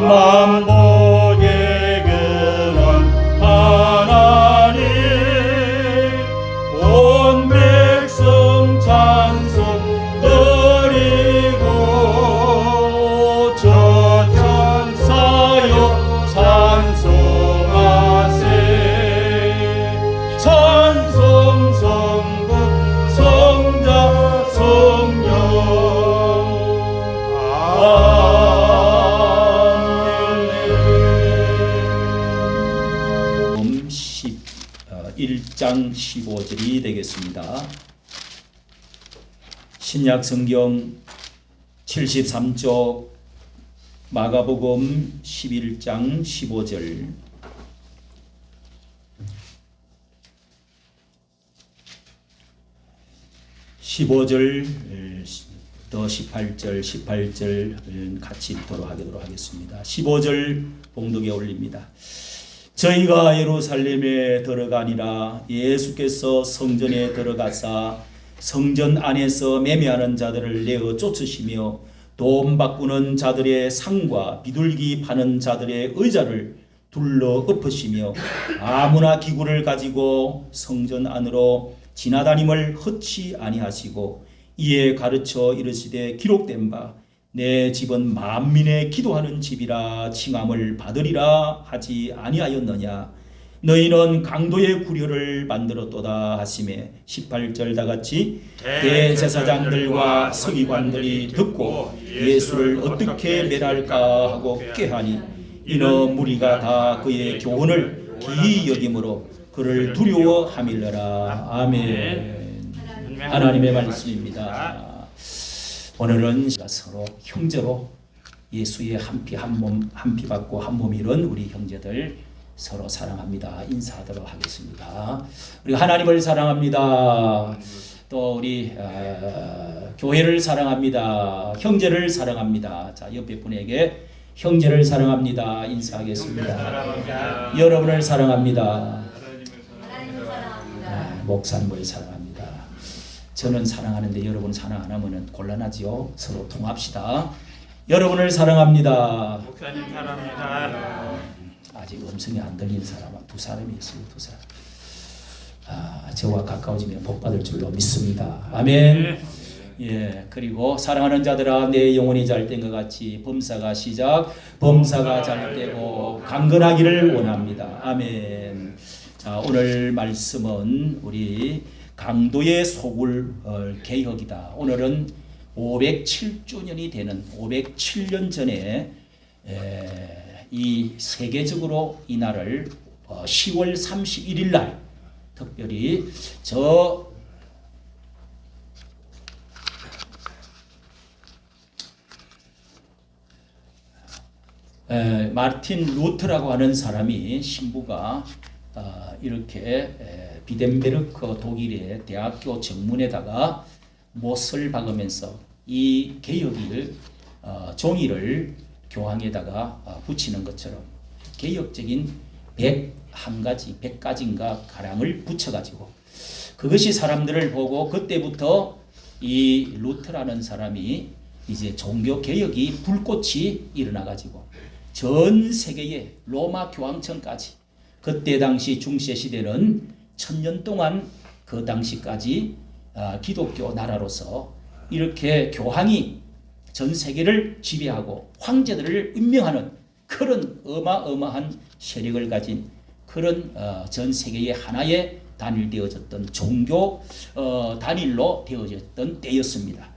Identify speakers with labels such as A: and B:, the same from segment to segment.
A: 만복의 근원 하나님 온 백성 찬송 드리고 저 천사여 찬송하세 찬송 성부 성자 성령 아멘. 1장 15절이 되겠습니다. 신약 성경 73쪽 마가복음 11장 15절 15절 더 18절 같이 읽도록 하겠습니다. 15절 봉독에 올립니다. 저희가 예루살렘에 들어가니라 예수께서 성전에 들어가사 성전 안에서 매매하는 자들을 내어 쫓으시며 돈 바꾸는 자들의 상과 비둘기 파는 자들의 의자를 둘러 엎으시며 아무나 기구를 가지고 성전 안으로 지나다님을 허치 아니하시고 이에 가르쳐 이르시되 기록된 바 내 집은 만민의 기도하는 집이라 칭함을 받으리라 하지 아니하였느냐. 너희는 강도의 구려를 만들었도다 하시매 18절 다같이 대제사장들과 서기관들이 듣고 예수를 어떻게 멸할까 하고 꾀하니 이는 무리가 다 그의 교훈을 기이 여김으로 그를 두려워하밀러라. 아멘. 하나님의 말씀입니다. 오늘은 서로 형제로 예수의 한 피 한 몸 한 피 받고 한 몸 이룬 우리 형제들 서로 사랑합니다. 인사하도록 하겠습니다. 우리가 하나님을 사랑합니다. 또 우리 교회를 사랑합니다. 형제를 사랑합니다. 자, 옆에 분에게 형제를 사랑합니다. 인사하겠습니다. 여러분을 사랑합니다. 목사님을 사랑합니다. 저는 사랑하는데 여러분 사랑 안 하면 곤란하지요. 서로 통합시다. 여러분을 사랑합니다.
B: 목사님 사랑합니다.
A: 아직 음성이 안 들리는 사람은 두 사람이 있어요. 두 사람. 저와 가까워지면 복 받을 줄로 믿습니다. 아멘. 예, 그리고 사랑하는 자들아 내 영혼이 잘된 것 같이 범사가 잘 되고 강건하기를 원합니다. 아멘. 자, 오늘 말씀은 우리 강도의 소굴 개혁이다. 오늘은 507주년이 되는 507년 전에 이 세계적으로 이 날을 10월 31일 날 특별히 마르틴 루터라고 하는 사람이 신부가 이렇게 비덴베르크 독일의 대학교 정문에다가 못을 박으면서 이 개혁일 종이를 교황에다가 붙이는 것처럼 개혁적인 101가지인가 가량을 붙여가지고 그것이 사람들을 보고 그때부터 이 루터라는 사람이 이제 종교 개혁이 불꽃이 일어나가지고 전 세계의 로마 교황청까지 그때 당시 중세 시대는 1000년 동안 그 당시까지 기독교 나라로서 이렇게 교황이 전 세계를 지배하고 황제들을 임명하는 그런 어마어마한 세력을 가진 그런 전 세계의 하나의 단일되어졌던 종교 단일로 되어졌던 때였습니다.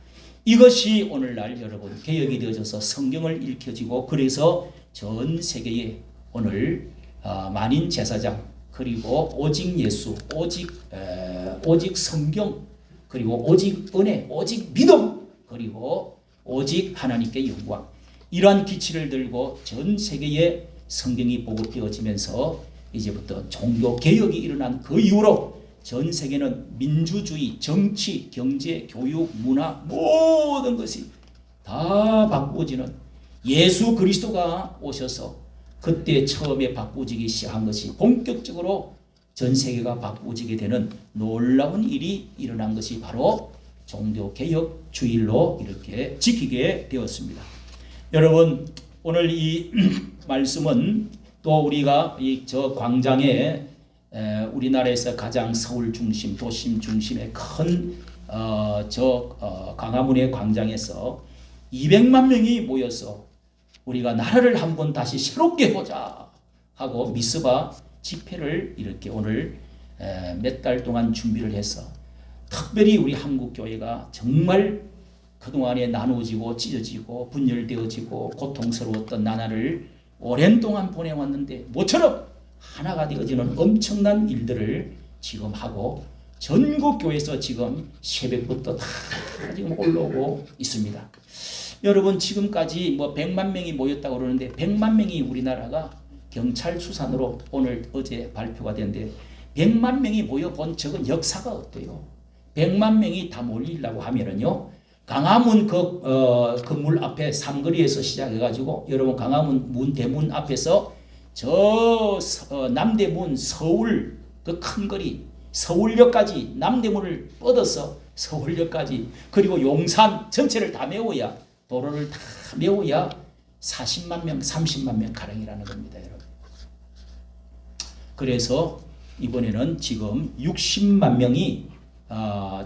A: 이것이 오늘날 여러분 개혁이 되어져서 성경을 읽혀지고 그래서 전 세계에 오늘 만인 제사장 그리고 오직 예수 오직 성경 그리고 오직 은혜 오직 믿음 그리고 오직 하나님께 영광 이러한 기치를 들고 전 세계에 성경이 보급되어지면서 이제부터 종교 개혁이 일어난 그 이후로 전 세계는 민주주의, 정치, 경제, 교육, 문화 모든 것이 다 바꾸어지는 예수 그리스도가 오셔서 그때 처음에 바꾸어지기 시작한 것이 본격적으로 전 세계가 바꾸어지게 되는 놀라운 일이 일어난 것이 바로 종교 개혁 주일로 이렇게 지키게 되었습니다. 여러분 오늘 이 말씀은 또 우리가 이 저 광장에 우리나라에서 가장 서울 중심, 도심 중심의 큰 광화문의 광장에서 200만 명이 모여서 우리가 나라를 한번 다시 새롭게 해보자 하고 미스바 집회를 이렇게 오늘 몇 달 동안 준비를 해서 특별히 우리 한국 교회가 정말 그동안에 나누어지고 찢어지고 분열되어지고 고통스러웠던 나날을 오랜 동안 보내왔는데 모처럼 하나가 되어지는 엄청난 일들을 지금 하고 전국 교회에서 지금 새벽부터 다 지금 올라오고 있습니다. 여러분 지금까지 뭐 100만 명이 모였다고 그러는데 100만 명이 우리나라가 경찰 수산으로 오늘 어제 발표가 됐는데 100만 명이 모여본 적은 역사가 없대요. 100만 명이 다 몰리려고 하면은요. 광화문 건물 앞에 삼거리에서 시작해가지고 여러분 광화문 문 대문 앞에서 저 남대문 서울 그 큰 거리 서울역까지 남대문을 뻗어서 서울역까지 그리고 용산 전체를 다 메워야 도로를 다 메워야 40만 명 30만 명 가량이라는 겁니다. 여러분. 그래서 이번에는 지금 60만 명이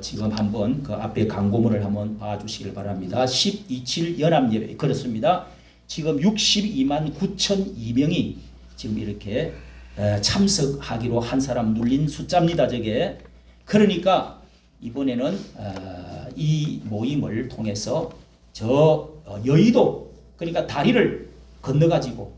A: 지금 한번 그 앞에 광고문을 한번 봐주시길 바랍니다. 12.7 연합예배 그렇습니다. 지금 62만 9,002명이 지금 이렇게 참석하기로 한 사람 눌린 숫자입니다. 저게 그러니까 이번에는 이 모임을 통해서 저 여의도 그러니까 다리를 건너가지고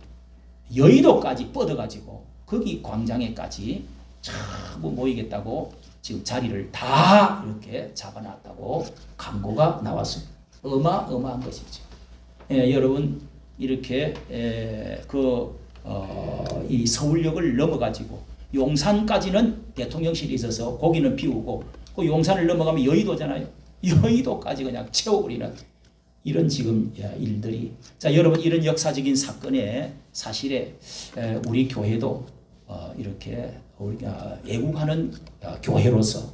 A: 여의도까지 뻗어가지고 거기 광장에까지 전부 모이겠다고 지금 자리를 다 이렇게 잡아놨다고 광고가 나왔습니다. 어마어마한 것이죠. 여러분 이렇게 이 서울역을 넘어가지고 용산까지는 대통령실이 있어서 거기는 비우고 그 용산을 넘어가면 여의도잖아요. 여의도까지 그냥 채워버리는 이런 지금 일들이 자 여러분 이런 역사적인 사건에 사실에 우리 교회도 이렇게 우리가 애국하는 교회로서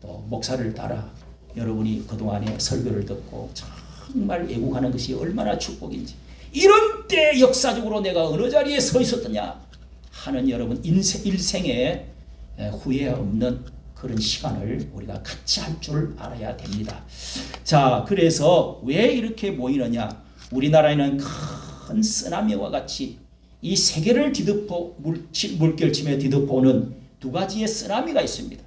A: 또 목사를 따라 여러분이 그동안에 설교를 듣고 정말 애국하는 것이 얼마나 축복인지 이런 때 역사적으로 내가 어느 자리에 서 있었더냐 하는 여러분 일생에 후회 없는 그런 시간을 우리가 같이 할 줄 알아야 됩니다. 자, 그래서 왜 이렇게 모이느냐? 우리나라에는 큰 쓰나미와 같이 이 세계를 뒤덮어 물결침에 뒤덮어오는 두 가지의 쓰나미가 있습니다.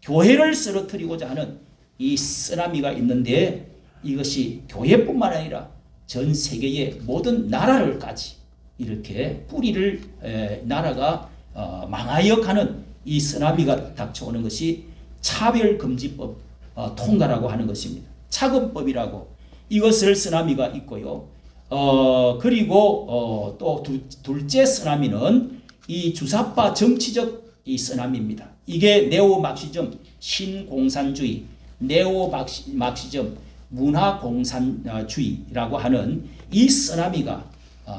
A: 교회를 쓰러뜨리고자 하는 이 쓰나미가 있는데 이것이 교회뿐만 아니라 전 세계의 모든 나라를까지 이렇게 뿌리를 나라가 망하여 가는 이 쓰나미가 닥쳐오는 것이 차별금지법 통과라고 하는 것입니다. 차금법이라고 이것을 쓰나미가 있고요. 그리고 또 둘째 쓰나미는 이 주사파 정치적 이 쓰나미입니다. 이게 네오막시즘 신공산주의, 네오막시즘 문화공산주의라고 하는 이 쓰나미가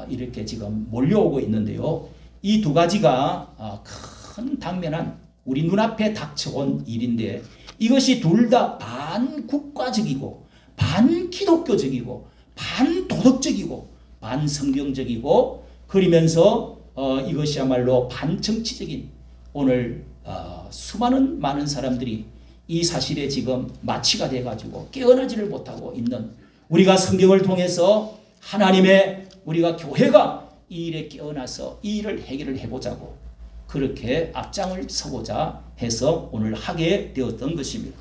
A: 이렇게 지금 몰려오고 있는데요. 이 두 가지가 큰 당면한 우리 눈앞에 닥쳐온 일인데 이것이 둘 다 반국가적이고 반기독교적이고 반도덕적이고 반성경적이고 그러면서 이것이야말로 반정치적인 오늘 수많은 많은 사람들이 이 사실에 지금 마취가 돼가지고 깨어나지를 못하고 있는 우리가 성경을 통해서 하나님의 우리가 교회가 이 일에 깨어나서 이 일을 해결을 해보자고 그렇게 앞장을 서고자 해서 오늘 하게 되었던 것입니다.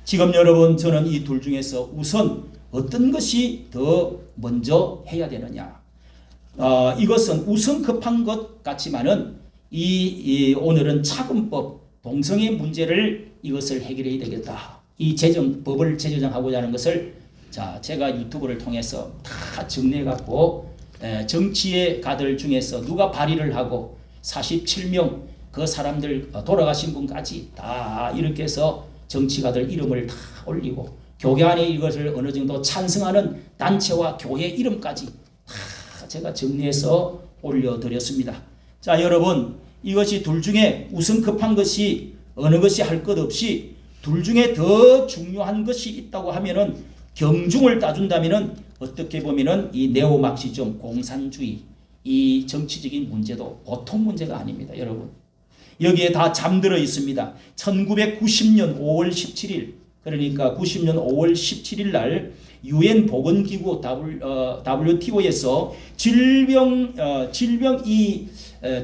A: 지금 여러분 저는 이 둘 중에서 우선 어떤 것이 더 먼저 해야 되느냐 이것은 우선 급한 것 같지만은 오늘은 차금법 동성애 문제를 이것을 해결해야 되겠다. 이 법을 재조정하고자 하는 것을 자 제가 유튜브를 통해서 다 정리해 갖고 정치의 가들 중에서 누가 발의를 하고 47명 그 사람들 돌아가신 분까지 다 이렇게 해서 정치가들 이름을 다 올리고 교회 안에 이것을 어느 정도 찬성하는 단체와 교회 이름까지 다 제가 정리해서 올려드렸습니다. 자 여러분 이것이 둘 중에 우선 급한 것이 어느 것이 할 것 없이 둘 중에 더 중요한 것이 있다고 하면은 경중을 따준다면은 어떻게 보면은 이 네오마크시즘 공산주의 이 정치적인 문제도 보통 문제가 아닙니다, 여러분. 여기에 다 잠들어 있습니다. 1990년 5월 17일 그러니까 90년 5월 17일 날 UN 보건기구 WTO에서 질병이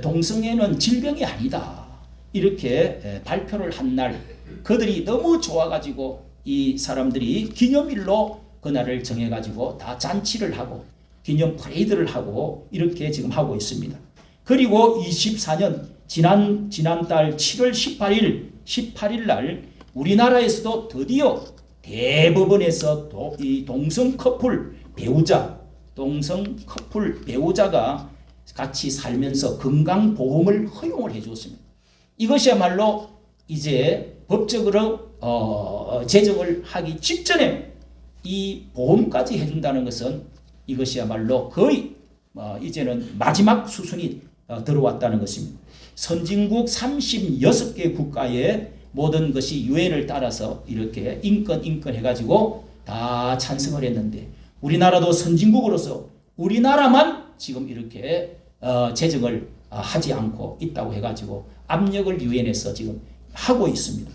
A: 동성애는 질병이 아니다 이렇게 발표를 한 날 그들이 너무 좋아가지고 이 사람들이 기념일로 그날을 정해가지고 다 잔치를 하고 기념 퍼레이드를 하고 이렇게 지금 하고 있습니다. 그리고 24년 지난달 7월 18일 날 우리나라에서도 드디어 대법원에서 이 동성 커플 배우자가 같이 살면서 건강보험을 허용을 해주었습니다. 이것이야말로 이제 법적으로 제정을 하기 직전에 이 보험까지 해준다는 것은 이것이야말로 거의 이제는 마지막 수순이 들어왔다는 것입니다. 선진국 36개 국가의 모든 것이 유엔을 따라서 이렇게 인권 해가지고 다 찬성을 했는데 우리나라도 선진국으로서 우리나라만 지금 이렇게 제정을 하지 않고 있다고 해가지고 압력을 유엔에서 지금 하고 있습니다.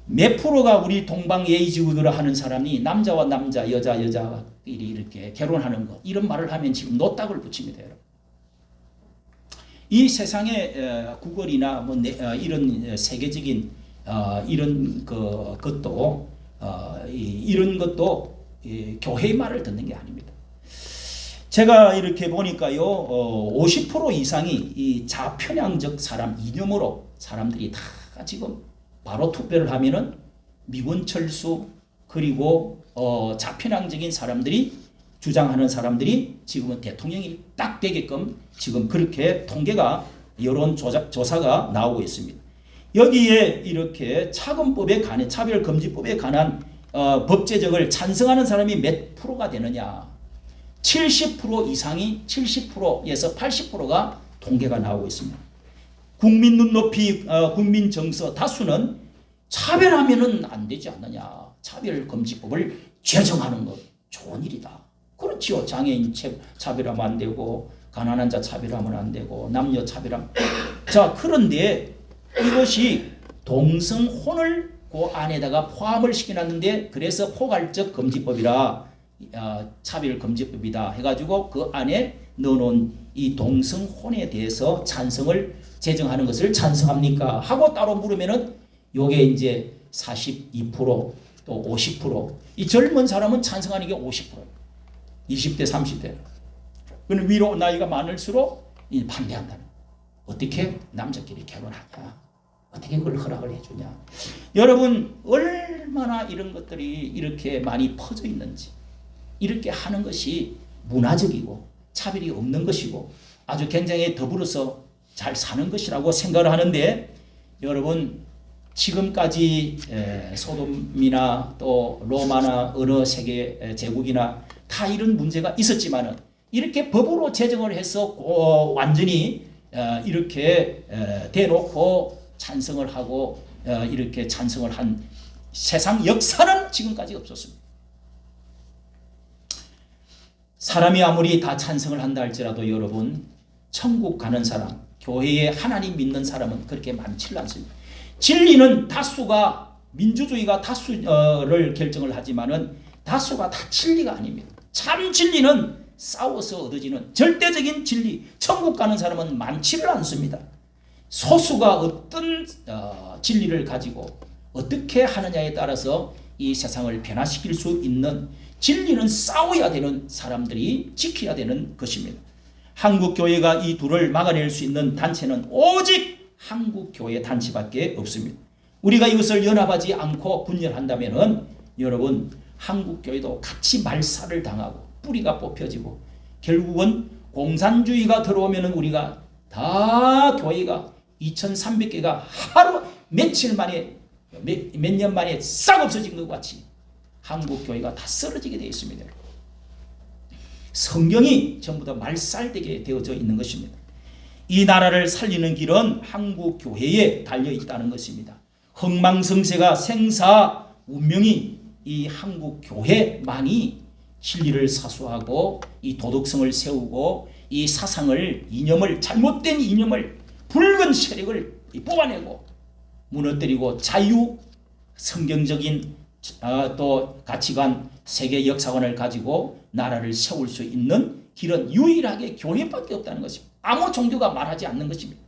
A: 몇 프로가 우리 동방예의지국으로 하는 사람이 남자와 남자, 여자끼리 이렇게 결혼하는 것 이런 말을 하면 지금 노딱을 붙입니다, 여러분. 이 세상의 구걸이나 뭐 이런 세계적인 이런 것도 이런 것도 교회의 말을 듣는 게 아닙니다. 제가 이렇게 보니까요, 50% 이상이 이 좌편향적 사람 이념으로 사람들이 다 지금 바로 투표를 하면은 미군 철수 그리고 좌편향적인 사람들이 주장하는 사람들이 지금은 대통령이 딱 되게끔 지금 그렇게 통계가 여론 조사가 나오고 있습니다. 여기에 이렇게 차별금지법에 관한 법 제정을 찬성하는 사람이 몇 프로가 되느냐? 70% 이상이 70%에서 80%가 통계가 나오고 있습니다. 국민 눈높이 국민 정서 다수는 차별하면은 안 되지 않느냐. 차별금지법을 제정하는 것 좋은 일이다. 그렇지요. 장애인 차별하면 안 되고 가난한 자 차별하면 안 되고 남녀 차별하면 자 그런데 이것이 동성혼을 그 안에다가 포함을 시켜놨는데 그래서 포괄적 금지법이라 차별금지법이다 해가지고 그 안에 넣어놓은 이 동성혼에 대해서 찬성을 제정하는 것을 찬성합니까? 하고 따로 물으면은 요게 이제 42% 또 50%이 젊은 사람은 찬성하는 게 50%예요. 20대 30대 그는 위로 나이가 많을수록 반대한다는 어떻게 남자끼리 결혼하냐 어떻게 그걸 허락을 해주냐 여러분 얼마나 이런 것들이 이렇게 많이 퍼져 있는지 이렇게 하는 것이 문화적이고 차별이 없는 것이고 아주 굉장히 더불어서 잘 사는 것이라고 생각을 하는데 여러분 지금까지 소돔이나 또 로마나 어느 세계 제국이나 다 이런 문제가 있었지만은 이렇게 법으로 제정을 해서 완전히 이렇게 대놓고 찬성을 하고 이렇게 찬성을 한 세상 역사는 지금까지 없었습니다. 사람이 아무리 다 찬성을 한다 할지라도 여러분 천국 가는 사람 교회에 하나님 믿는 사람은 그렇게 많지 않습니다. 진리는 다수가 민주주의가 다수를 결정을 하지만은 다수가 다 진리가 아닙니다. 참 진리는 싸워서 얻어지는 절대적인 진리 천국 가는 사람은 많지를 않습니다. 소수가 어떤 진리를 가지고 어떻게 하느냐에 따라서 이 세상을 변화시킬 수 있는 진리는 싸워야 되는 사람들이 지켜야 되는 것입니다. 한국교회가 이 둘을 막아낼 수 있는 단체는 오직 한국교회 단체밖에 없습니다. 우리가 이것을 연합하지 않고 분열한다면 여러분 한국교회도 같이 말살을 당하고 뿌리가 뽑혀지고 결국은 공산주의가 들어오면 우리가 다 교회가 2300개가 하루 며칠 만에 몇 년 만에 싹 없어진 것 같이 한국교회가 다 쓰러지게 되어 있습니다. 성경이 전부 다 말살되게 되어져 있는 것입니다. 이 나라를 살리는 길은 한국교회에 달려 있다는 것입니다. 흥망성쇠가 생사 운명이 이 한국 교회만이 진리를 사수하고 이 도덕성을 세우고 이 사상을 이념을 잘못된 이념을 붉은 세력을 뽑아내고 무너뜨리고 자유 성경적인 또 가치관 세계 역사관을 가지고 나라를 세울 수 있는 길은 유일하게 교회밖에 없다는 것입니다. 아무 종교가 말하지 않는 것입니다.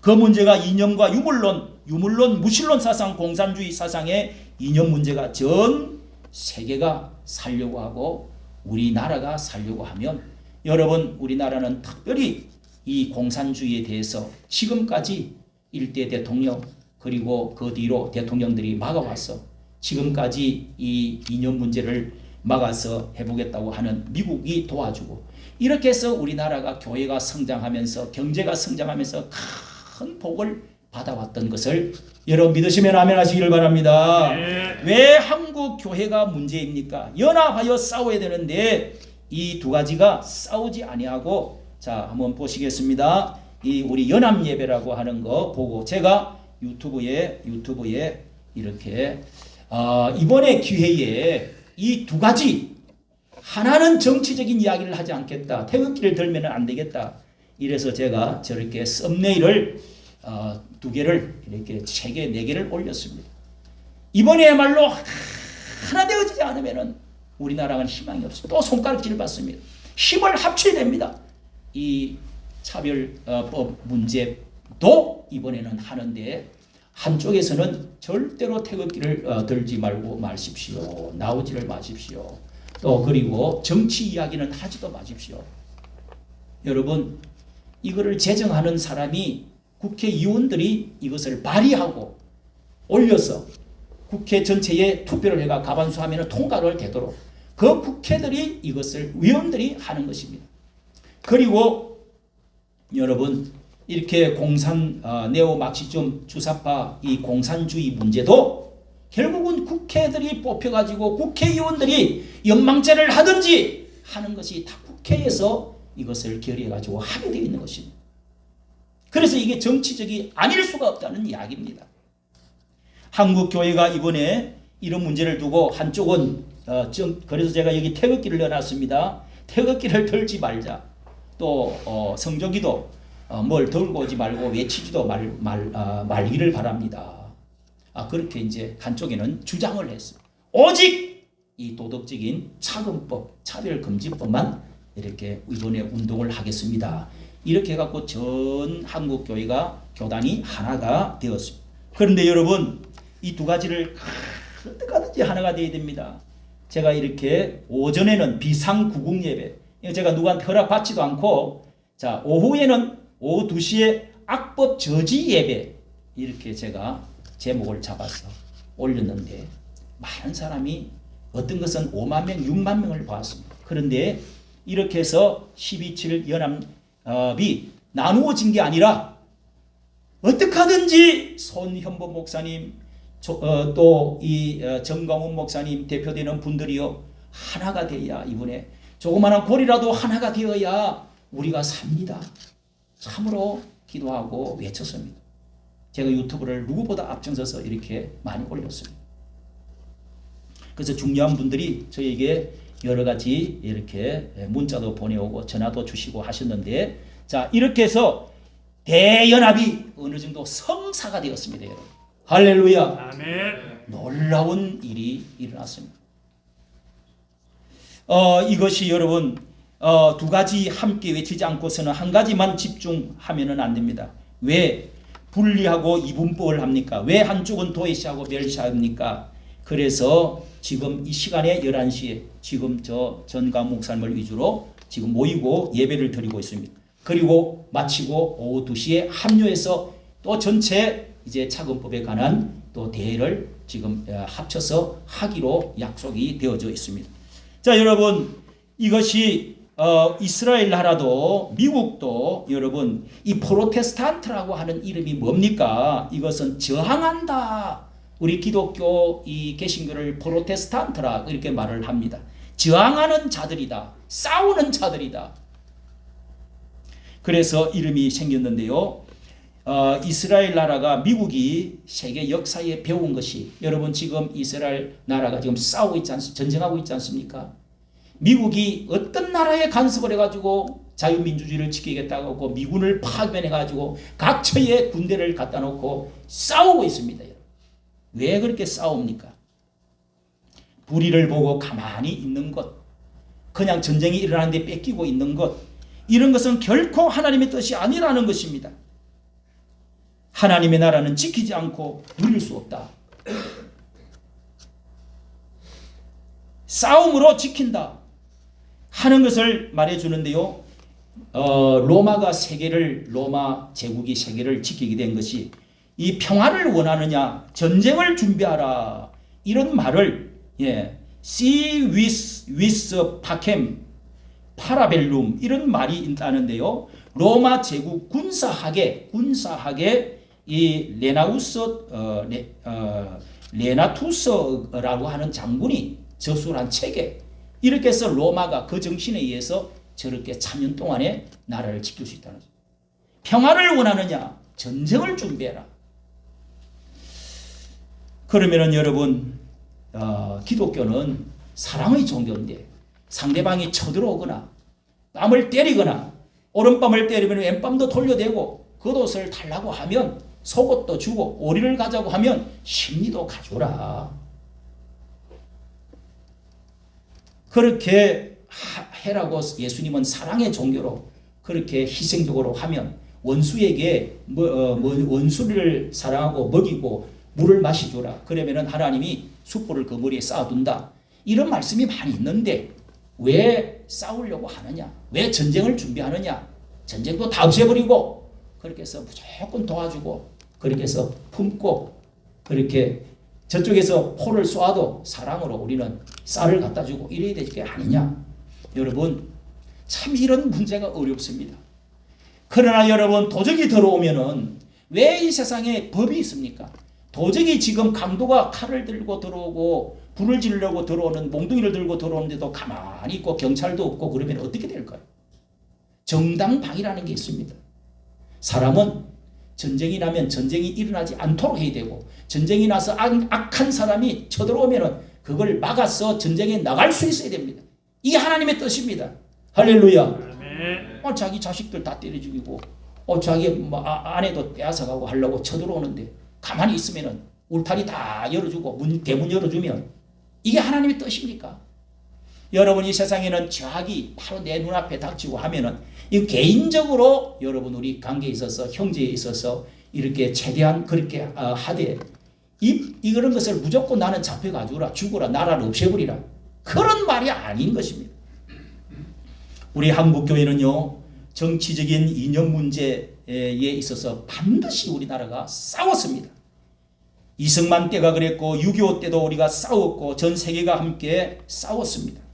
A: 그 문제가 이념과 유물론, 무신론 사상, 공산주의 사상의 이념 문제가 전 세계가 살려고 하고 우리나라가 살려고 하면 여러분 우리나라는 특별히 이 공산주의에 대해서 지금까지 일대 대통령 그리고 그 뒤로 대통령들이 막아왔어. 지금까지 이 이념 문제를 막아서 해보겠다고 하는 미국이 도와주고 이렇게 해서 우리나라가 교회가 성장하면서 경제가 성장하면서 큰 복을 받아왔던 것을 여러분 믿으시면 아멘 하시기를 바랍니다.
B: 네.
A: 왜 한국 교회가 문제입니까? 연합하여 싸워야 되는데 이 두 가지가 싸우지 아니하고 자 한번 보시겠습니다. 이 우리 연합 예배라고 하는 거 보고 제가 유튜브에 이렇게 이번에 기회에 이 두 가지 하나는 정치적인 이야기를 하지 않겠다. 태극기를 들면 안 되겠다. 이래서 제가 저렇게 썸네일을 두 개를 이렇게 3개, 4개를 올렸습니다. 이번에야말로 하나 되어지지 않으면 우리나라는 희망이 없습니다. 또 손가락질을 받습니다. 힘을 합쳐야 됩니다. 이 차별법 문제도 이번에는 하는데 한쪽에서는 절대로 태극기를 들지 말고 마십시오. 나오지를 마십시오. 또 그리고 정치 이야기는 하지도 마십시오. 여러분 이거를 제정하는 사람이 국회의원들이 이것을 발의하고 올려서 국회 전체에 투표를 해가 과반수하면 통과를 되도록 그 국회들이 이것을 의원들이 하는 것입니다. 그리고 여러분 이렇게 공산 네오마르크시즘 주사파 이 공산주의 문제도 결국은 국회들이 뽑혀가지고 국회의원들이 연방제를 하든지 하는 것이 다 국회에서 이것을 결의해가지고 하게 되어 있는 것입니다. 그래서 이게 정치적이 아닐 수가 없다는 이야기입니다. 한국 교회가 이번에 이런 문제를 두고 한쪽은 그래서 제가 여기 태극기를 넣어놨습니다. 태극기를 들지 말자. 또 성조기도 뭘 들고 오지 말고 외치지도 말기를 바랍니다. 그렇게 이제 한쪽에는 주장을 했어요. 오직 이 도덕적인 차근법, 차별금지법만 이렇게 이번에 운동을 하겠습니다. 이렇게 해갖고 전 한국 교회가 교단이 하나가 되었습니다. 그런데 여러분 이 두 가지를 어떻게 하든지 하나가 되어야 됩니다. 제가 이렇게 오전에는 비상구국 예배, 제가 누구한테 허락받지도 않고 자 오후에는 오후 2시에 악법 저지 예배 이렇게 제가 제목을 잡아서 올렸는데 많은 사람이 어떤 것은 5만 명, 6만 명을 봤습니다. 그런데 이렇게 해서 12.7 연합이 나누어진 게 아니라 어떻게 하든지 손현보 목사님 또 이 정광훈 목사님 대표되는 분들이요 하나가 되어야 이번에 조그마한 골이라도 하나가 되어야 우리가 삽니다. 참으로 기도하고 외쳤습니다. 제가 유튜브를 누구보다 앞장서서 이렇게 많이 올렸습니다. 그래서 중요한 분들이 저에게 여러 가지 이렇게 문자도 보내오고 전화도 주시고 하셨는데 자 이렇게 해서 대연합이 어느 정도 성사가 되었습니다. 여러분. 할렐루야.
B: 아멘.
A: 놀라운 일이 일어났습니다. 이것이 여러분 두 가지 함께 외치지 않고서는 한 가지만 집중하면은 안 됩니다. 왜 분리하고 이분법을 합니까? 왜 한쪽은 도외시하고 멸시합니까? 그래서 지금 이 시간에 11시에 지금 저 전광 목사님을 위주로 지금 모이고 예배를 드리고 있습니다. 그리고 마치고 오후 2시에 합류해서 또 전체 이제 차근법에 관한 또 대회를 지금 합쳐서 하기로 약속이 되어져 있습니다. 자 여러분 이것이 이스라엘 나라도 미국도 여러분 이 프로테스탄트라고 하는 이름이 뭡니까? 이것은 저항한다. 우리 기독교 이 개신교를 프로테스탄트라 이렇게 말을 합니다. 저항하는 자들이다. 싸우는 자들이다. 그래서 이름이 생겼는데요. 이스라엘 나라가 미국이 세계 역사에 배운 것이 여러분 지금 이스라엘 나라가 지금 싸우고 있지 않습니까? 전쟁하고 있지 않습니까? 미국이 어떤 나라에 간섭을 해가지고 자유민주주의를 지키겠다고 하고 미군을 파견해가지고 각처에 군대를 갖다 놓고 싸우고 있습니다. 왜 그렇게 싸웁니까? 불의를 보고 가만히 있는 것, 그냥 전쟁이 일어나는데 뺏기고 있는 것, 이런 것은 결코 하나님의 뜻이 아니라는 것입니다. 하나님의 나라는 지키지 않고 누릴 수 없다. 싸움으로 지킨다 하는 것을 말해주는데요. 로마 제국이 세계를 지키게 된 것이 이 평화를 원하느냐, 전쟁을 준비하라, 이런 말을 see with pacem, 파라벨룸, 이런 말이 있다는데요. 로마 제국 군사학의 이 레나투스라고 하는 장군이 저술한 책에 이렇게 해서 로마가 그 정신에 의해서 저렇게 3년 동안에 나라를 지킬 수 있다는 거죠. 평화를 원하느냐, 전쟁을 준비해라. 그러면은 여러분, 기독교는 사랑의 종교인데 상대방이 쳐들어오거나 뺨을 때리거나 오른뺨을 때리면 왼뺨도 돌려대고 겉옷을 달라고 하면 속옷도 주고 오리를 가자고 하면 심리도 가져라. 그렇게 해라고 예수님은 사랑의 종교로 그렇게 희생적으로 하면 원수에게 원수를 사랑하고 먹이고 물을 마시주라. 그러면 하나님이 숯불을 그 머리에 쌓아둔다. 이런 말씀이 많이 있는데 왜 싸우려고 하느냐? 왜 전쟁을 준비하느냐? 전쟁도 다 없애버리고 그렇게 해서 무조건 도와주고 그렇게 해서 품고 그렇게 저쪽에서 포를 쏘아도 사랑으로 우리는 쌀을 갖다 주고 이래야 될 게 아니냐? 여러분, 참 이런 문제가 어렵습니다. 그러나 여러분, 도적이 들어오면은 왜 이 세상에 법이 있습니까? 도적이 지금 강도가 칼을 들고 들어오고 불을 지르려고 들어오는 몽둥이를 들고 들어오는데도 가만히 있고 경찰도 없고 그러면 어떻게 될까요? 정당방위라는 게 있습니다. 사람은 전쟁이 나면 전쟁이 일어나지 않도록 해야 되고 전쟁이 나서 악한 사람이 쳐들어오면 그걸 막아서 전쟁에 나갈 수 있어야 됩니다. 이게 하나님의 뜻입니다. 할렐루야. 자기 자식들 다 때려 죽이고 자기 아내도 빼앗아가고 하려고 쳐들어오는데 가만히 있으면 울타리 다 열어주고 대문 열어주면 이게 하나님의 뜻입니까? 여러분, 이 세상에는 죄악이 바로 내 눈앞에 닥치고 하면은 이 개인적으로 여러분 우리 관계에 있어서 형제에 있어서 이렇게 최대한 그렇게 하되 이런 것을 무조건 나는 잡혀가지고라 죽어라 나라를 없애버리라 그런 말이 아닌 것입니다. 우리 한국교회는요 정치적인 이념 문제에 있어서 반드시 우리나라가 싸웠습니다. 이승만 때가 그랬고 6.25 때도 우리가 싸웠고 전 세계가 함께 싸웠습니다.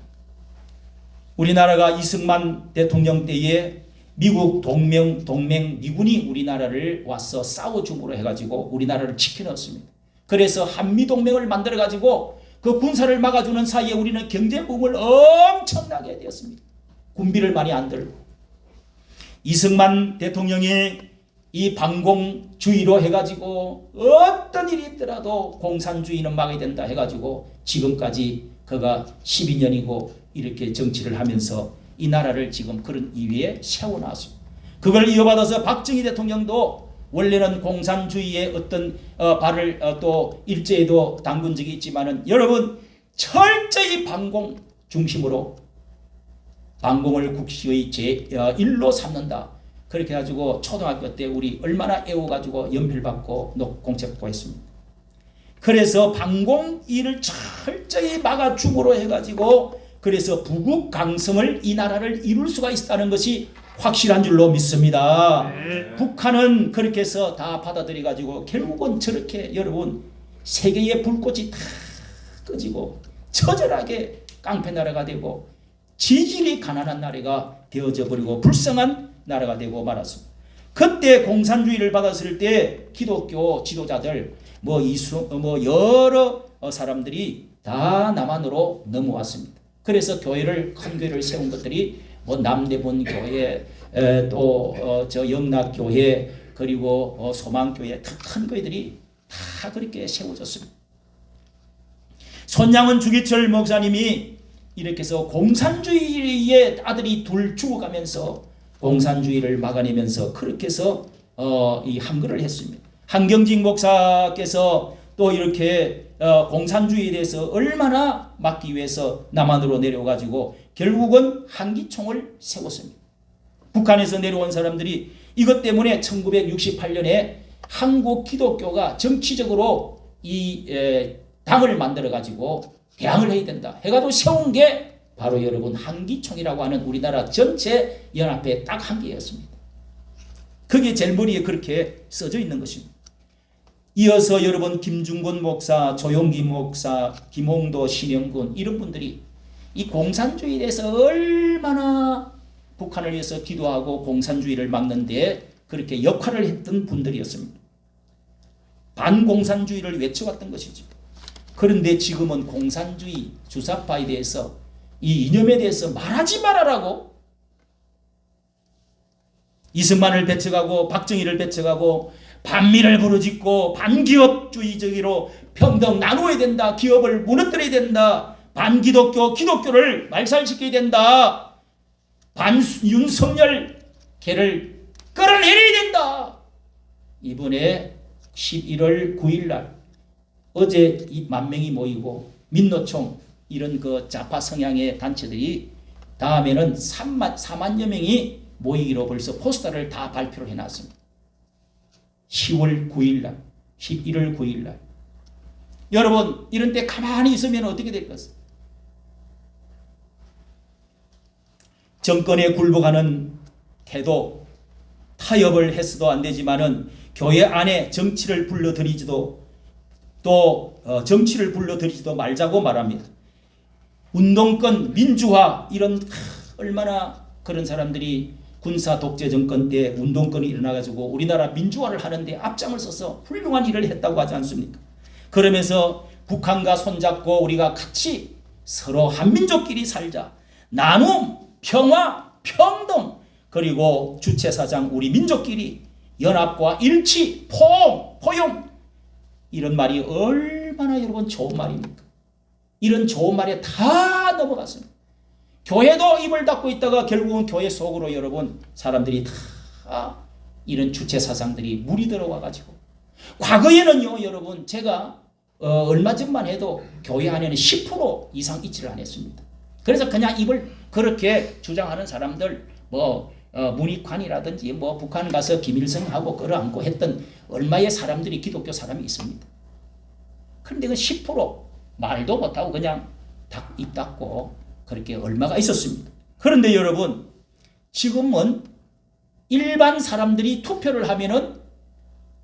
A: 우리나라가 이승만 대통령 때에 미국 동맹 미군이 우리나라를 와서 싸워줌으로 해가지고 우리나라를 지켜넣었습니다. 그래서 한미동맹을 만들어가지고 그 군사를 막아주는 사이에 우리는 경제부흥을 엄청나게 되었습니다. 군비를 많이 안 들고. 이승만 대통령이 이 반공주의로 해가지고 어떤 일이 있더라도 공산주의는 막아야 된다 해가지고 지금까지 그가 12년이고 이렇게 정치를 하면서 이 나라를 지금 그런 이위에 세워놨습니다. 그걸 이어받아서 박정희 대통령도 원래는 공산주의의 어떤 발을 또 일제에도 담근 적이 있지만은 여러분 철저히 반공 중심으로 반공을 국시의 제1로 삼는다. 그렇게 해가지고 초등학교 때 우리 얼마나 애워가지고 연필받고 공채받고 했습니다. 그래서 반공 일을 철저히 막아줌으로 해가지고 그래서 부국 강성을 이 나라를 이룰 수가 있다는 것이 확실한 줄로 믿습니다.
B: 네.
A: 북한은 그렇게 해서 다 받아들여가지고 결국은 저렇게 여러분 세계의 불꽃이 다 꺼지고 처절하게 깡패 나라가 되고 지질이 가난한 나라가 되어져 버리고 불쌍한 나라가 되고 말았습니다. 그때 공산주의를 받았을 때 기독교 지도자들 여러 사람들이 다 남한으로 넘어왔습니다. 그래서 교회를 큰 교회를 세운 것들이 남대문 교회 또 영락교회 그리고 소망교회 큰 교회들이 다 그렇게 세워졌습니다. 손양은 주기철 목사님이 이렇게 해서 공산주의의 아들이 둘 죽어가면서 공산주의를 막아내면서 그렇게 해서 이 한글을 했습니다. 한경직 목사께서 또 이렇게 공산주의에 대해서 얼마나 막기 위해서 남한으로 내려가지고 결국은 한기총을 세웠습니다. 북한에서 내려온 사람들이 이것 때문에 1968년에 한국 기독교가 정치적으로 이 당을 만들어 가지고 대항을 해야 된다 해가지고 세운 게 바로 여러분 한기총이라고 하는 우리나라 전체 연합회 딱 한 개였습니다. 그게 제일 머리에 그렇게 써져 있는 것입니다. 이어서 여러분 김중곤 목사, 조용기 목사, 김홍도, 신영군 이런 분들이 이 공산주의에 대해서 얼마나 북한을 위해서 기도하고 공산주의를 막는 데 그렇게 역할을 했던 분들이었습니다. 반공산주의를 외쳐왔던 것이죠. 그런데 지금은 공산주의 주사파에 대해서 이 이념에 대해서 말하지 말아라고 이승만을 배척하고 박정희를 배척하고 반미를 부르짖고 반기업주의적으로 평등 나누어야 된다. 기업을 무너뜨려야 된다. 반기독교 기독교를 말살시켜야 된다. 반윤석열 걔를 끌어내려야 된다. 이번에 11월 9일 날 어제 10,000명이 모이고 민노총 이런 그 좌파 성향의 단체들이 다음에는 4만여 명이 모이기로 벌써 포스터를 다 발표를 해놨습니다. 10월 9일 날, 11월 9일 날. 여러분 이런 때 가만히 있으면 어떻게 될 것입니까? 정권에 굴복하는 태도, 타협을 해서도 안 되지만은 교회 안에 정치를 불러들이지도 정치를 불러들이지도 말자고 말합니다. 운동권, 민주화 이런 얼마나 그런 사람들이 군사 독재 정권 때 운동권이 일어나가지고 우리나라 민주화를 하는데 앞장을 서서 훌륭한 일을 했다고 하지 않습니까? 그러면서 북한과 손잡고 우리가 같이 서로 한민족끼리 살자. 나눔, 평화, 평등 그리고 주체사상 우리 민족끼리 연합과 일치, 포용 이런 말이 얼마나 여러분 좋은 말입니까? 이런 좋은 말에 다 넘어갔습니다. 교회도 입을 닫고 있다가 결국은 교회 속으로 여러분 사람들이 다 이런 주체 사상들이 물이 들어와 가지고 과거에는요 여러분 제가 얼마 전만 해도 교회 안에는 10% 이상 있지를 않았습니다. 그래서 그냥 입을 그렇게 주장하는 사람들 문익환이라든지 북한 가서 김일성하고 끌어안고 했던 얼마의 사람들이 기독교 사람이 있습니다. 그런데 그 10% 말도 못하고 그냥 입 닫고 그렇게 얼마가 있었습니다. 그런데 여러분 지금은 일반 사람들이 투표를 하면은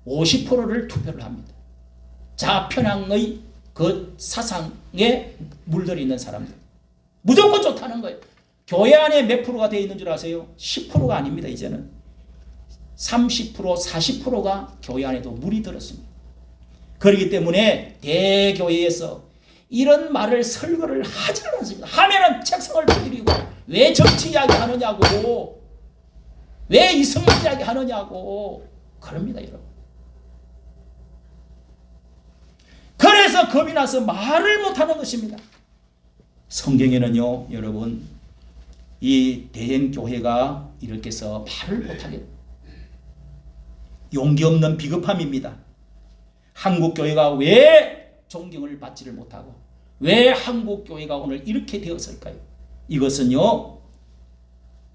A: 50%를 투표를 합니다. 자편향의 그 사상에 물들어 있는 사람들 무조건 좋다는 거예요. 교회 안에 몇 프로가 되어 있는 줄 아세요? 10%가 아닙니다. 이제는 30% 40%가 교회 안에도 물이 들었습니다. 그렇기 때문에 대교회에서 이런 말을 설거를 하지 않습니다. 하면은 책상을 두드리고 왜 정치 이야기 하느냐고 왜 이승만 이야기 하느냐고 그럽니다. 여러분. 그래서 겁이 나서 말을 못하는 것입니다. 성경에는요 여러분 이 대행교회가 이렇게 해서 말을 못하게 용기 없는 비겁함입니다. 한국교회가 왜 존경을 받지를 못하고 왜 한국교회가 오늘 이렇게 되었을까요? 이것은요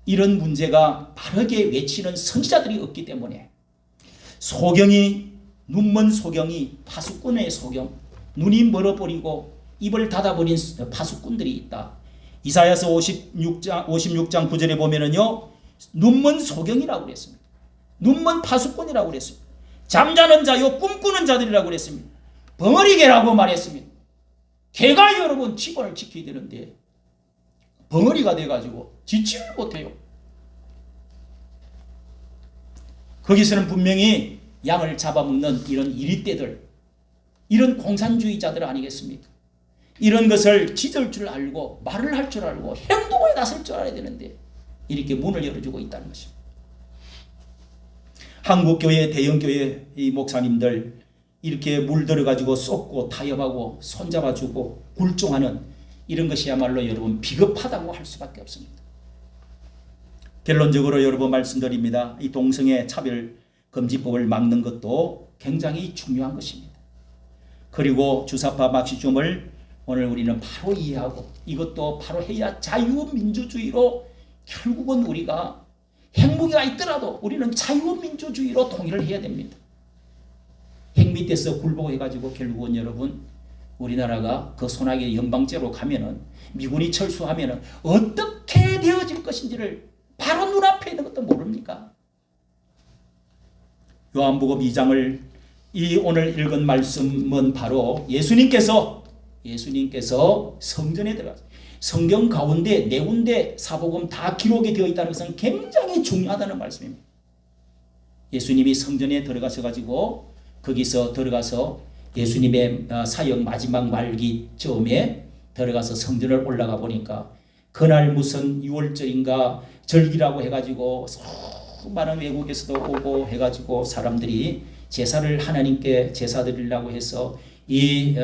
A: 이런 문제가 바르게 외치는 선지자들이 없기 때문에 소경이 눈먼 소경이 파수꾼의 소경 눈이 멀어버리고 입을 닫아버린 파수꾼들이 있다. 이사야서 56장 9절에 보면은요 눈먼 소경이라고 그랬습니다. 눈먼 파수꾼이라고 그랬습니다. 잠자는 자요 꿈꾸는 자들이라고 그랬습니다. 벙어리개라고 말했습니다. 개가 여러분 직원을 지켜야 되는데 벙어리가 돼가지고 지치를 못해요. 거기서는 분명히 양을 잡아먹는 이런 이리떼들 이런 공산주의자들 아니겠습니까? 이런 것을 짖을 줄 알고 말을 할 줄 알고 행동에 나설 줄 알아야 되는데 이렇게 문을 열어주고 있다는 것입니다. 한국교회 대형교회 이 목사님들 이렇게 물들어가지고 쏟고 타협하고 손잡아주고 굴종하는 이런 것이야말로 여러분 비겁하다고 할 수밖에 없습니다. 결론적으로 여러분 말씀드립니다. 이 동성애 차별 금지법을 막는 것도 굉장히 중요한 것입니다. 그리고 주사파 막시즘을 오늘 우리는 바로 이해하고 이것도 바로 해야 자유민주주의로 결국은 우리가 핵무기가 있더라도 우리는 자유민주주의로 통일을 해야 됩니다. 핵 밑에서 굴복 해가지고 결국은 여러분 우리나라가 그 소나기 연방제로 가면은 미군이 철수하면은 어떻게 되어질 것인지를 바로 눈앞에 있는 것도 모릅니까? 요한복음 2장을 이 오늘 읽은 말씀은 바로 예수님께서 성전에 들어가서 성경 가운데 네 군데 사복음 다 기록이 되어 있다는 것은 굉장히 중요하다는 말씀입니다. 예수님이 성전에 들어가셔 가지고 거기서 들어가서 예수님의 사역 마지막 말기쯤에 들어가서 성전을 올라가 보니까 그날 무슨 6월절인가 절기라고 해가지고 많은 외국에서도 오고 해가지고 사람들이 제사를 하나님께 제사 드리려고 해서 이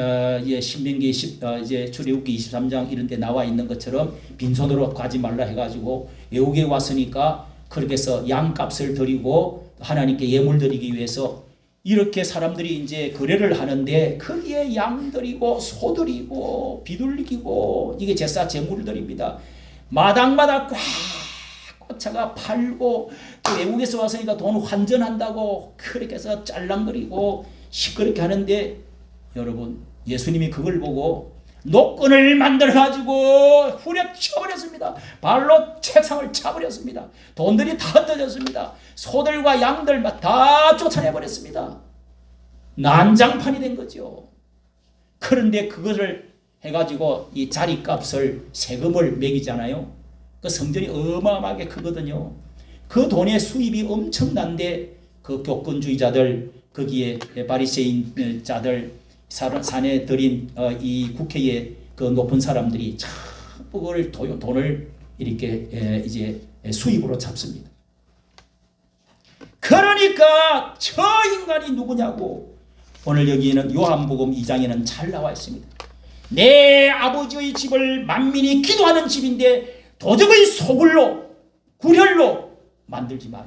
A: 신명기 이제 출애굽기 23장 이런 데 나와 있는 것처럼 빈손으로 가지 말라 해가지고 외국에 왔으니까 그렇게 해서 양값을 드리고 하나님께 예물 드리기 위해서 이렇게 사람들이 이제 거래를 하는데 거기에 양 드리고 소 드리고 비둘기고 이게 제사 제물들입니다. 마당마다 꽉 차가 팔고 또 외국에서 왔으니까 돈 환전한다고 그렇게 해서 짤랑거리고 시끄럽게 하는데 여러분 예수님이 그걸 보고 노끈을 만들어 가지고 후려쳐버렸습니다. 발로 책상을 차버렸습니다. 돈들이 다 흩어졌습니다. 소들과 양들 다 쫓아내버렸습니다. 난장판이 된 거죠. 그런데 그것을 해가지고 이 자리값을 세금을 매기잖아요. 그 성전이 어마어마하게 크거든요. 그 돈의 수입이 엄청난데 그 교권주의자들 거기에 바리새인자들 산에 들인 이 국회의 그 높은 사람들이 전부 그걸 돈을 이렇게 이제 수입으로 잡습니다. 그러니까 저 인간이 누구냐고 오늘 여기에는 요한복음 2장에는 잘 나와 있습니다. 내 아버지의 집을 만민이 기도하는 집인데 도적의 소굴로 굴혈로 만들지 마라.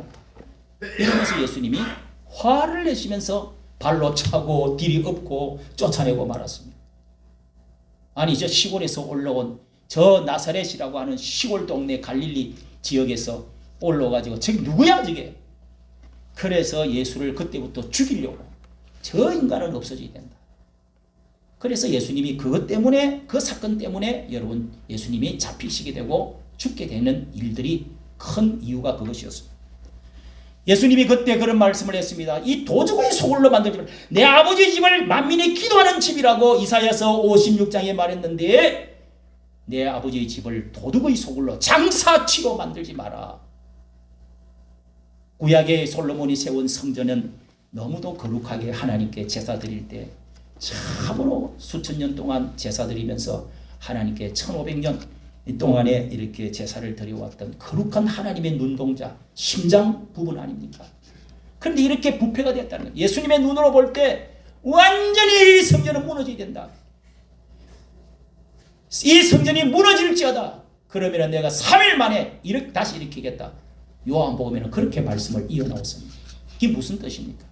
A: 이러면서 예수님이 화를 내시면서 발로 차고 딜이 없고 쫓아내고 말았습니다. 아니 저 시골에서 올라온 저 나사렛이라고 하는 시골 동네 갈릴리 지역에서 올라와가지고 저게 누구야 저게. 그래서 예수를 그때부터 죽이려고 저 인간은 없어져야 된다. 그래서 예수님이 그것 때문에 그 사건 때문에 여러분 예수님이 잡히시게 되고 죽게 되는 일들이 큰 이유가 그것이었습니다. 예수님이 그때 그런 말씀을 했습니다. 이 도적의 소굴로 만들지 말라. 내 아버지 집을 만민이 기도하는 집이라고 이사야서 56장에 말했는데 내 아버지의 집을 도둑의 소굴로 장사치로 만들지 마라. 구약의 솔로몬이 세운 성전은 너무도 거룩하게 하나님께 제사 드릴 때 참으로 수천 년 동안 제사 드리면서 하나님께 1500년 동안에 이렇게 제사를 드려왔던 거룩한 하나님의 눈동자, 심장 부분 아닙니까? 그런데 이렇게 부패가 되었다는 거예요. 예수님의 눈으로 볼 때 완전히 이 성전은 무너져야 된다. 이 성전이 무너질지어다. 그러면 내가 3일 만에 다시 일으키겠다. 요한복음에는 그렇게 말씀을 이어나왔습니다. 이게 무슨 뜻입니까?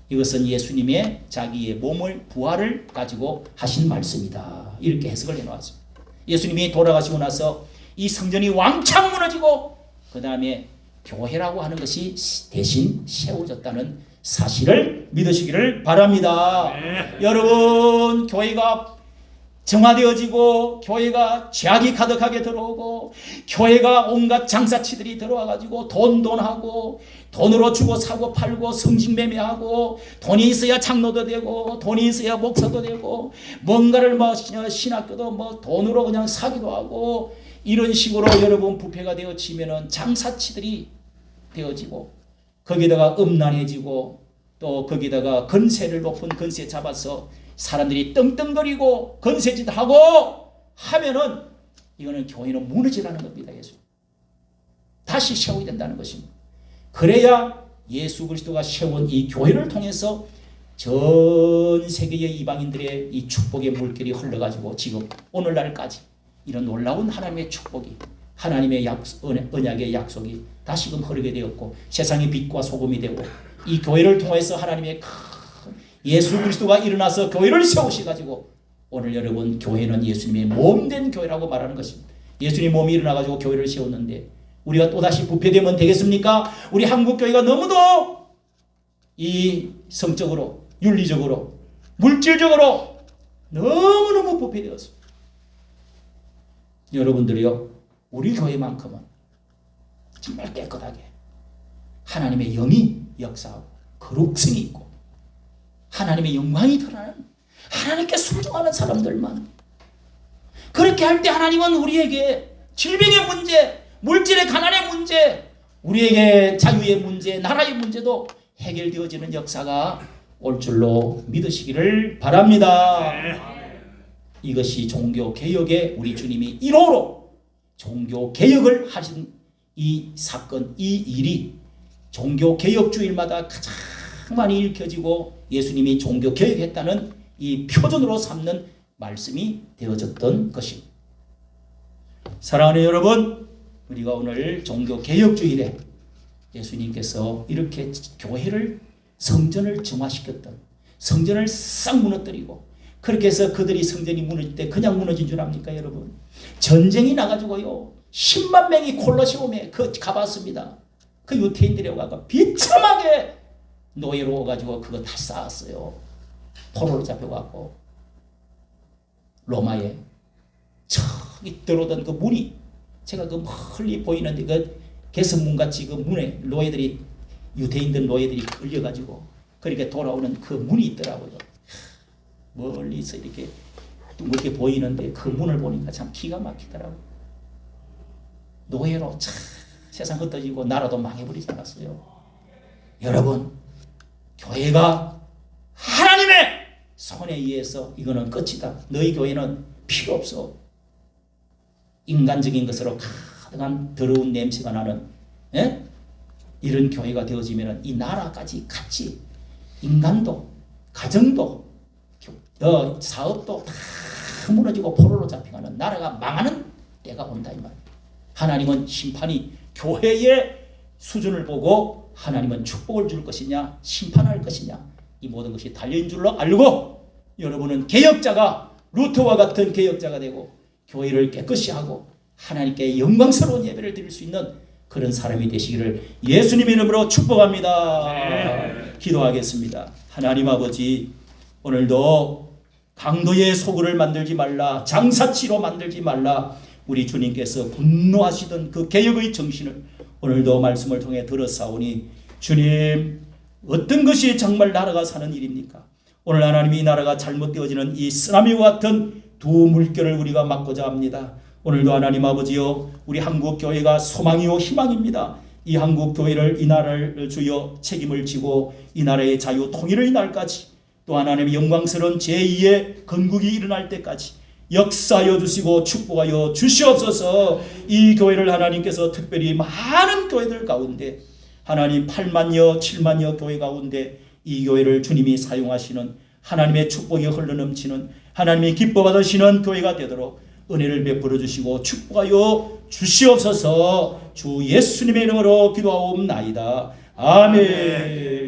A: 이것은 예수님의 자기의 몸을 부활을 가지고 하신 말씀이다. 이렇게 해석을 해놓았습니다. 예수님이 돌아가시고 나서 이 성전이 왕창 무너지고 그 다음에 교회라고 하는 것이 대신 세워졌다는 사실을 믿으시기를 바랍니다.
B: 네.
A: 여러분 교회가 정화되어지고 교회가 죄악이 가득하게 들어오고 교회가 온갖 장사치들이 들어와가지고 돈하고 돈으로 주고 사고 팔고 성직매매하고 돈이 있어야 장로도 되고 돈이 있어야 목사도 되고 뭔가를 신학교도 돈으로 그냥 사기도 하고 이런 식으로 여러분 부패가 되어지면은 장사치들이 되어지고 거기다가 음란해지고 또 거기다가 건세를 높은 건세 잡아서 사람들이 떵떵거리고 건세짓 하고 하면은 이거는 교회는 무너지라는 겁니다. 예수 다시 세워야 된다는 것입니다. 그래야 예수 그리스도가 세운 이 교회를 통해서 전 세계의 이방인들의 이 축복의 물결이 흘러가지고 지금 오늘날까지 이런 놀라운 하나님의 축복이, 하나님의 언약의 약속이 다시금 흐르게 되었고, 세상의 빛과 소금이 되고, 이 교회를 통해서 하나님의 큰 예수 그리스도가 일어나서 교회를 세우셔가지고 오늘 여러분 교회는 예수님의 몸된 교회라고 말하는 것입니다. 예수님 몸이 일어나가지고 교회를 세웠는데 우리가 또다시 부패되면 되겠습니까? 우리 한국교회가 너무도 이 성적으로, 윤리적으로, 물질적으로 너무너무 부패되었습니다. 여러분들이요, 우리 교회만큼은 정말 깨끗하게 하나님의 영이 역사하고 거룩성이 있고 하나님의 영광이 드러나는, 하나님께 순종하는 사람들만, 그렇게 할 때 하나님은 우리에게 질병의 문제, 물질의 가난의 문제, 우리에게 자유의 문제, 나라의 문제도 해결되어지는 역사가 올 줄로 믿으시기를 바랍니다. 이것이 종교개혁의 우리 주님이 1호로 종교개혁을 하신 이 사건, 이 일이 종교개혁주일마다 가장 많이 읽혀지고 예수님이 종교개혁했다는 이 표준으로 삼는 말씀이 되어졌던 것입니다. 사랑하는 여러분, 우리가 오늘 종교개혁주일에 예수님께서 이렇게 교회를, 성전을 정화시켰던, 성전을 싹 무너뜨리고, 그렇게 해서 그들이 성전이 무너질 때 그냥 무너진 줄 압니까 여러분? 전쟁이 나가지고요 10만 명이 콜로세움에 가봤습니다. 그 유태인들이 와가 비참하게 노예로 와가지고 그거 다 쌓았어요. 포로로 잡혀갖고 로마에 저기 들어오던 그 문이, 제가 그 멀리 보이는데 그 개선문같이 그 문에 노예들이, 유태인들 노예들이 끌려가지고 그렇게 돌아오는 그 문이 있더라고요. 멀리서 이렇게 둥글게 보이는데 그 문을 보니까 참 기가 막히더라고요. 노예로 참 세상 흩어지고 나라도 망해버리지 않았어요. 여러분, 교회가 하나님의 손에 의해서 이거는 끝이다. 너희 교회는 필요 없어. 인간적인 것으로 가득한 더러운 냄새가 나는 이런 교회가 되어지면 이 나라까지 같이 인간도, 가정도, 사업도 다 무너지고 포로로 잡혀가는, 나라가 망하는 때가 온다 이 말. 하나님은 심판이 교회의 수준을 보고 하나님은 축복을 줄 것이냐 심판할 것이냐, 이 모든 것이 달려있는 줄로 알고 여러분은 개혁자가, 루터와 같은 개혁자가 되고 교회를 깨끗이 하고 하나님께 영광스러운 예배를 드릴 수 있는 그런 사람이 되시기를 예수님의 이름으로 축복합니다. 네. 기도하겠습니다. 하나님 아버지, 오늘도 강도의 소굴을 만들지 말라, 장사치로 만들지 말라, 우리 주님께서 분노하시던 그 개혁의 정신을 오늘도 말씀을 통해 들었사오니, 주님, 어떤 것이 정말 나라가 사는 일입니까? 오늘 하나님이 나라가 잘못되어지는 이 쓰나미와 같은 두 물결을 우리가 막고자 합니다. 오늘도 하나님 아버지요, 우리 한국교회가 소망이요 희망입니다. 이 한국교회를, 이 나라를 주여 책임을 지고 이 나라의 자유 통일의 날까지, 또 하나님의 영광스러운 제2의 건국이 일어날 때까지 역사하여 주시고 축복하여 주시옵소서. 이 교회를 하나님께서 특별히 많은 교회들 가운데, 하나님 8만여 7만여 교회 가운데 이 교회를 주님이 사용하시는, 하나님의 축복이 흘러넘치는, 하나님이 기뻐 받으시는 교회가 되도록 은혜를 베풀어 주시고 축복하여 주시옵소서. 주 예수님의 이름으로 기도하옵나이다. 아멘.